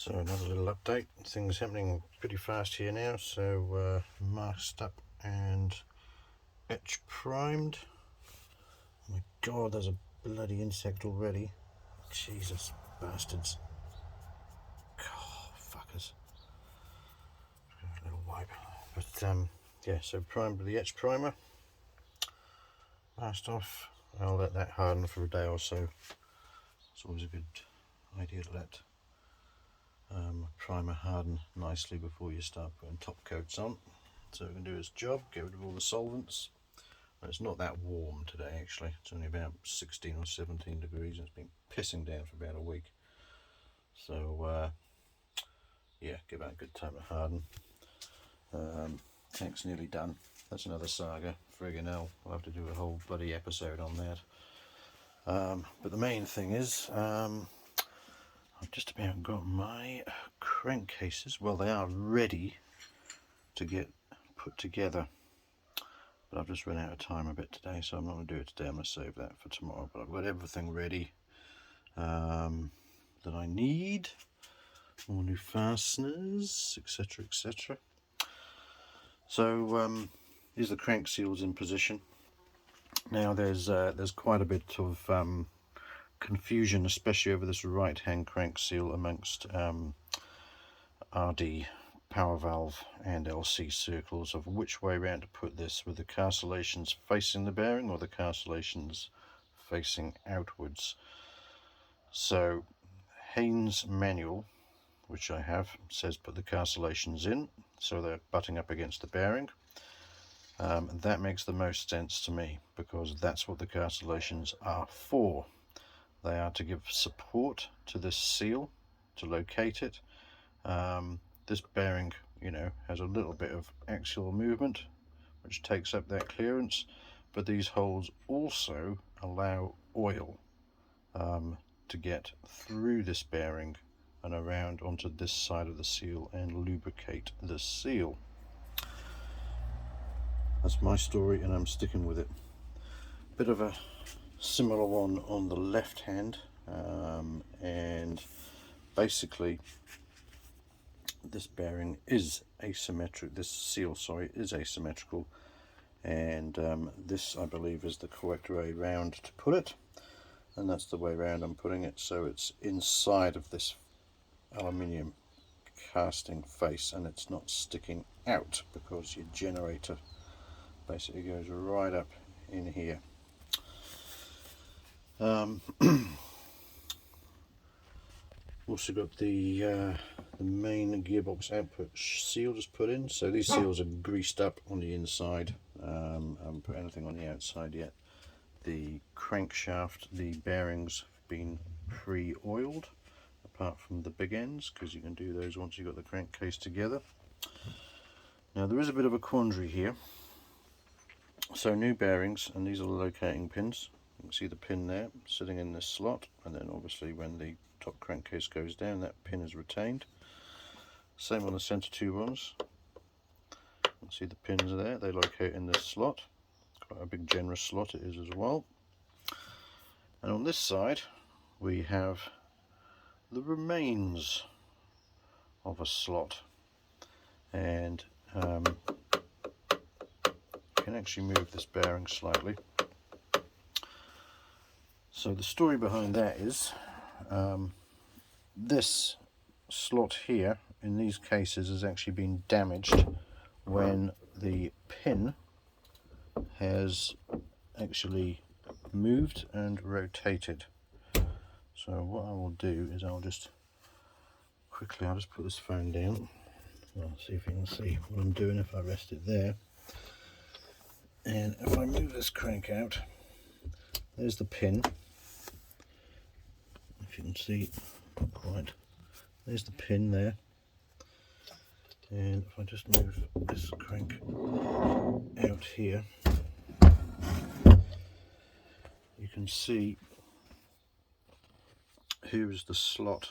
So another little update. Things happening pretty fast here now. So masked up and etch primed. Oh my god, there's a bloody insect already. Jesus bastards. Oh, fuckers. A little wipe. But yeah, so primed with the etch primer. Masked off. I'll let that harden for a day or so. It's always a good idea to let primer harden nicely before you start putting top coats on. So it can do its job, get rid of all the solvents. And it's not that warm today actually, it's only about 16 or 17 degrees and it's been pissing down for about a week. So yeah, give that a good time to harden. Tank's nearly done. That's another saga, friggin' hell, we'll have to do a whole bloody episode on that. But the main thing is, I've just about got my crankcases, well they are ready to get put together, but I've just run out of time a bit today, so I'm not going to do it today. I'm going to save that for tomorrow, but I've got everything ready that I need. More new fasteners, etc, etc. So these are the crank seals in position. Now there's quite a bit of confusion, especially over this right hand crank seal amongst RD power valve and LC circles of which way around to put this, with the carcellations facing the bearing or the carcellations facing outwards. So Haynes manual, which I have, says put the carcellations in so they're butting up against the bearing. That makes the most sense to me because that's what the carcellations are for. They are to give support to this seal, to locate it. This bearing, you know, has a little bit of axial movement which takes up that clearance, but these holes also allow oil to get through this bearing and around onto this side of the seal and lubricate the seal. That's my story and I'm sticking with it. Bit of a similar one on the left hand, and basically this bearing is asymmetric, this seal, sorry, is asymmetrical, and this I believe is the correct way round to put it, and that's the way round I'm putting it, so it's inside of this aluminium casting face and it's not sticking out because your generator basically goes right up in here. Also got the main gearbox output seal just put in, so these seals are greased up on the inside. I haven't put anything on the outside yet. The crankshaft, the bearings have been pre-oiled apart from the big ends, because you can do those once you've got the crankcase together. Now there is a bit of a quandary here. So new bearings, and these are the locating pins. You can see the pin there sitting in this slot, and then obviously when the top crankcase goes down that pin is retained. Same on the centre two ones. You can see the pins are there, they locate in this slot. Quite a big generous slot it is as well. And on this side we have the remains of a slot, and you can actually move this bearing slightly. So the story behind that is this slot here in these cases has actually been damaged when the pin has actually moved and rotated. So what I will do is I'll just put this phone down. I'll see if you can see what I'm doing if I rest it there. And if I move this crank out, there's the pin. If you can see, not quite. There's the pin there. And if I just move this crank out here, you can see here is the slot,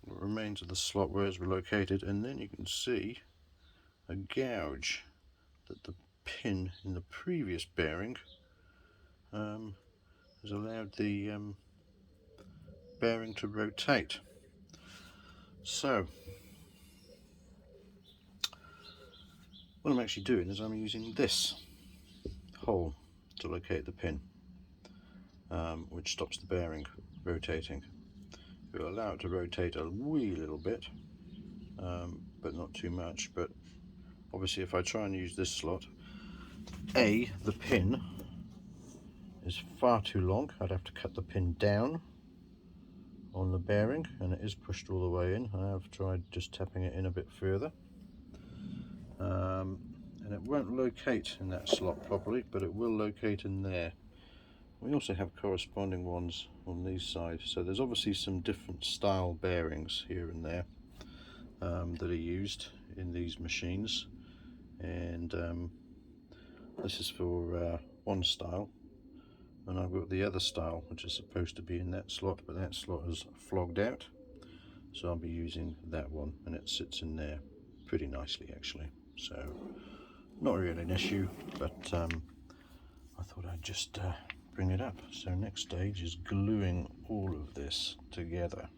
what remains of the slot where it's located, and then you can see a gouge that the pin in the previous bearing has allowed the bearing to rotate. So what I'm actually doing is I'm using this hole to locate the pin, which stops the bearing rotating. It will allow it to rotate a wee little bit, but not too much. But obviously if I try and use this slot, the pin is far too long. I'd have to cut the pin down on the bearing, and it is pushed all the way in. I have tried just tapping it in a bit further, and it won't locate in that slot properly, but it will locate in there. We also have corresponding ones on these sides, so there's obviously some different style bearings here and there that are used in these machines, and this is for one style, and I've got the other style which is supposed to be in that slot, but that slot is flogged out, so I'll be using that one, and it sits in there pretty nicely actually, so not really an issue, but I thought I'd just bring it up. So next stage is gluing all of this together.